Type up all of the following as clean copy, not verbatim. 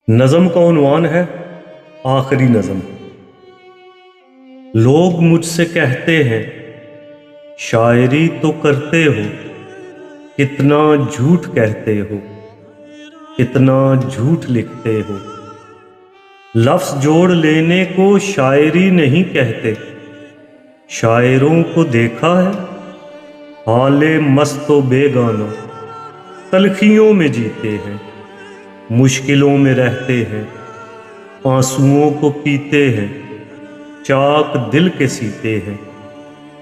نظم کا عنوان ہے آخری نظم۔ لوگ مجھ سے کہتے ہیں شاعری تو کرتے ہو، کتنا جھوٹ کہتے ہو، کتنا جھوٹ لکھتے ہو۔ لفظ جوڑ لینے کو شاعری نہیں کہتے، شاعروں کو دیکھا ہے حال مست و بیگانہ، تلخیوں میں جیتے ہیں، مشکلوں میں رہتے ہیں، آنسوؤں کو پیتے ہیں، چاک دل کے سیتے ہیں۔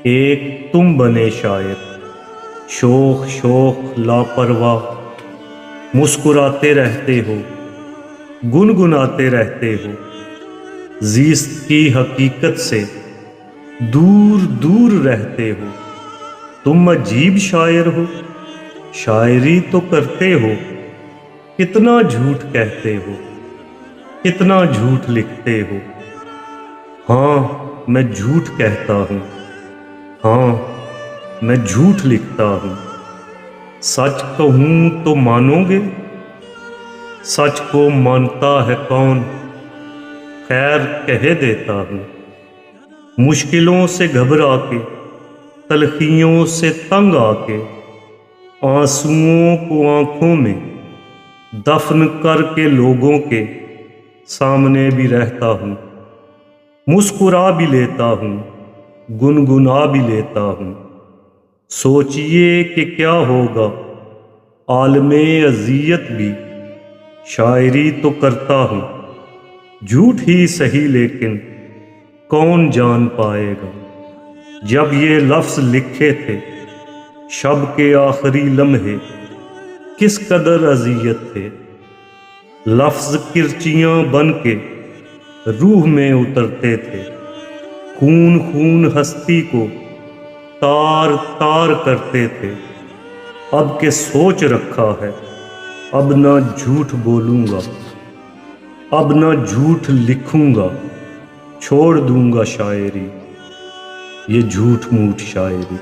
ایک تم بنے شاعر، شوخ شوخ لاپرواہ، مسکراتے رہتے ہو، گنگناتے رہتے ہو، زیست کی حقیقت سے دور دور رہتے ہو۔ تم عجیب شاعر ہو، شاعری تو کرتے ہو، کتنا جھوٹ کہتے ہو، کتنا جھوٹ لکھتے ہو۔ ہاں میں جھوٹ کہتا ہوں، ہاں میں جھوٹ لکھتا ہوں۔ سچ کہوں تو مانو گے؟ سچ کو مانتا ہے کون؟ خیر کہہ دیتا ہوں۔ مشکلوں سے گھبرا کے، تلخیوں سے تنگ آ کے، آنسوؤں کو آنکھوں میں دفن کر کے لوگوں کے سامنے بھی رہتا ہوں، مسکرا بھی لیتا ہوں، گنگنا بھی لیتا ہوں۔ سوچئے کہ کیا ہوگا عالم اذیت بھی، شاعری تو کرتا ہوں، جھوٹ ہی سہی لیکن کون جان پائے گا۔ جب یہ لفظ لکھے تھے شب کے آخری لمحے، کس قدر اذیت تھے۔ لفظ کرچیاں بن کے روح میں اترتے تھے، خون خون ہستی کو تار تار کرتے تھے۔ اب کہ سوچ رکھا ہے اب نہ جھوٹ بولوں گا، اب نہ جھوٹ لکھوں گا، چھوڑ دوں گا شاعری، یہ جھوٹ موٹ شاعری۔